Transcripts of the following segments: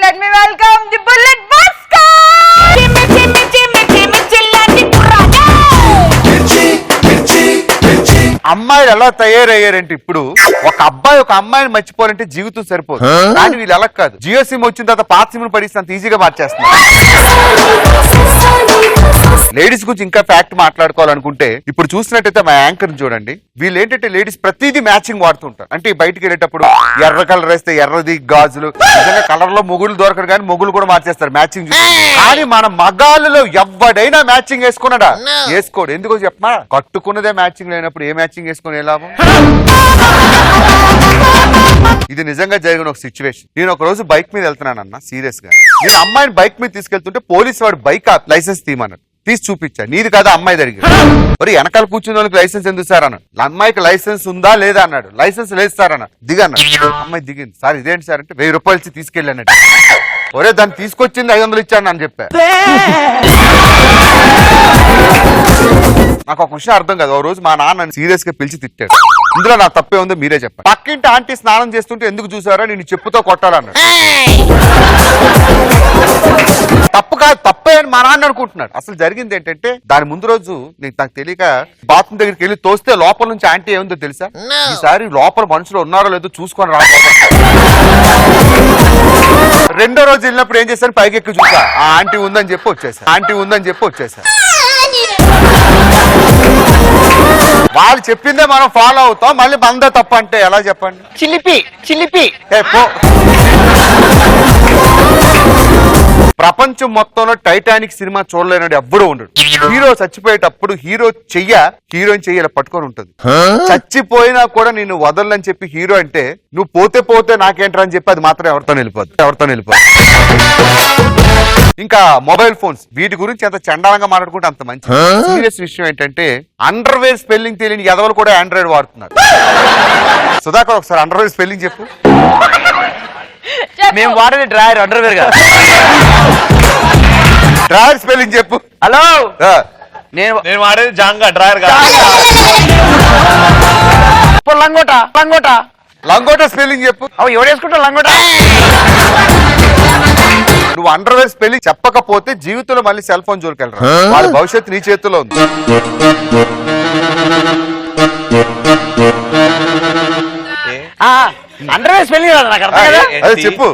let me welcome the Bullet Buster. అమ్మాయిలు ఎలా తయారయ్యారంటే ఇప్పుడు ఒక అబ్బాయి ఒక అమ్మాయిని మర్చిపోవాలంటే జీవితం సరిపోదు. కానీ వీళ్ళు ఎలా కాదు, జియో సిమ్ వచ్చిన తర్వాత పాత సిమ్ పడిస్తే అంత ఈజీగా మార్చేస్తున్నారు. లేడీస్ గురించి ఇంకా ఫ్యాక్ట్ మాట్లాడుకోవాలనుకుంటే ఇప్పుడు చూసినట్టయితే మా యాంకర్ చూడండి, వీళ్ళు ఏంటంటే లేడీస్ ప్రతిదీ మ్యాచింగ్ వాడుతుంటారు. అంటే బయటికి వెళ్ళేటప్పుడు ఎర్ర కలర్ వేస్తే ఎర్రది గాజులు, నిజంగా కలర్ లో మొగులు దొరకరు కానీ మొగులు కూడా మార్చేస్తారు మ్యాచింగ్. కానీ మన మగాళ్ళలో ఎవడైనా మ్యాచింగ్ వేసుకున్నాడా? వేసుకోడు. ఎందుకో చెప్పమా, కట్టుకున్నదే మ్యాచింగ్ లేనప్పుడు ఏ మ్యాచింగ్ వేసుకుని ఏ లాభం? ఇది నిజంగా జరిగిన ఒక సిచ్యువేషన్. నేను ఒక రోజు బైక్ మీద వెళ్తున్నానన్న, సీరియస్ గా నేను అమ్మాయిని బైక్ మీద తీసుకెళ్తుంటే పోలీసు వాడు బైక్ లైసెన్స్ తీయమన్నాడు. తీసి చూపించా. నీది కాదా అమ్మాయి దగ్గర. మరి వెనకాల కూర్చున్న వాళ్ళకి లైసెన్స్ ఎందుకు సార్ అన్నాడు. అమ్మాయికి లైసెన్స్ ఉందా లేదా అన్నాడు. లైసెన్స్ లేదు సార్ అన్నాడు. దిగన్నాడు. అమ్మాయి దిగింది. సార్ ఇదేంటి సార్ అంటే 1000 రూపాయలు ఇచ్చి తీసుకెళ్ళానట్టు. ఒరే దాన్ని తీసుకొచ్చింది 500 ఇచ్చాను అని చెప్పా. నాకు ఒక విషయం అర్థం కాదు. ఓ రోజు మా నాన్న సీరియస్ గా పిలిచి తిట్టాడు. ఇందులో నా తప్పే ఉందో మీరే చెప్పండి. పక్కింటి ఆంటీ స్నానం చేస్తుంటే ఎందుకు చూసారా, నేను చెప్పుతో కొట్టాలన్నాడు. తప్పు కాదు, తప్పే అని మా నాన్న అనుకుంటున్నాడు. అసలు జరిగింది ఏంటంటే దాని ముందు రోజు నాకు తెలియక బాత్రూమ్ దగ్గరికి వెళ్ళి తోస్తే లోపల నుంచి ఆంటీ ఏముందో తెలుసా, ఈసారి లోపల మనుషులు ఉన్నారో లేదో చూసుకొని రా. రెండో రోజు వెళ్ళినప్పుడు ఏం చేశాను, పైకి ఎక్కి చూసా, ఆ ఆంటీ ఉందని చెప్పి వచ్చేసా. వాళ్ళు చెప్పిందే మనం ఫాలో అవుతాం, మళ్ళీ బందే తప్ప అంటే ఎలా చెప్పండి? చిలిపి ప్రపంచం మొత్తంలో టైటానిక్ సినిమా చూడలేనాడు ఎవ్వడూ ఉండడు. హీరో చచ్చిపోయేటప్పుడు హీరోయిన్ చెయ్యి పట్టుకొని ఉంటుంది. చచ్చిపోయినా కూడా నేను వదలని చెప్పి హీరో అంటే, నువ్వు పోతే నాకేంట్రా అని చెప్పి అది మాత్రం ఎవరితో వెళ్ళిపోద్దు. ఇంకా మొబైల్ ఫోన్స్, వీటి గురించి ఎంత చండాలంగా మాట్లాడుకుంటే అంత మంచి. సీరియస్ విషయం ఏంటంటే అండర్వేర్ స్పెల్లింగ్ తెలియని ఎదవలు కూడా ఆండ్రాయిడ్ వాడుతున్నారు. సుధాకర్ ఒకసారి అండర్వేర్ స్పెల్లింగ్ చెప్పు. మేము వాడేది డ్రాయర్, అండర్వేర్ కాదు. డ్రాయర్ స్పెల్లింగ్ చెప్పు. హలో, నేను వాడేది జాంగా, డ్రాయర్ కాదు. లంగోటా స్పెల్లింగ్ చెప్పు. ఎవడేసుకుంటా లంగోటా? నువ్వు అండర్వేర్ స్పెల్లింగ్ చెప్పకపోతే జీవితంలో మళ్ళీ సెల్ ఫోన్ జోలికెళ్ళరా. వాళ్ళ భవిష్యత్తు నీ చేతిలో ఉంది. అండర్వేర్ స్పెల్లింగ్ కాదు నాకు అర్థం కదా. అదే చెప్పు.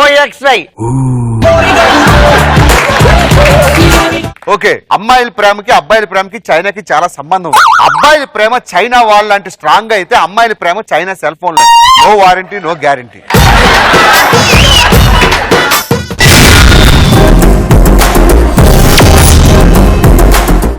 ANTEROXY. ఓకే, అమ్మాయిల ప్రేమకి అబ్బాయిల ప్రేమకి చైనాకి చాలా సంబంధం ఉంది. అబ్బాయిల ప్రేమ చైనా వాళ్ళ లాంటి స్ట్రాంగ్ అయితే అమ్మాయిల ప్రేమ చైనా సెల్ ఫోన్ లాంటి. No warranty, no guarantee.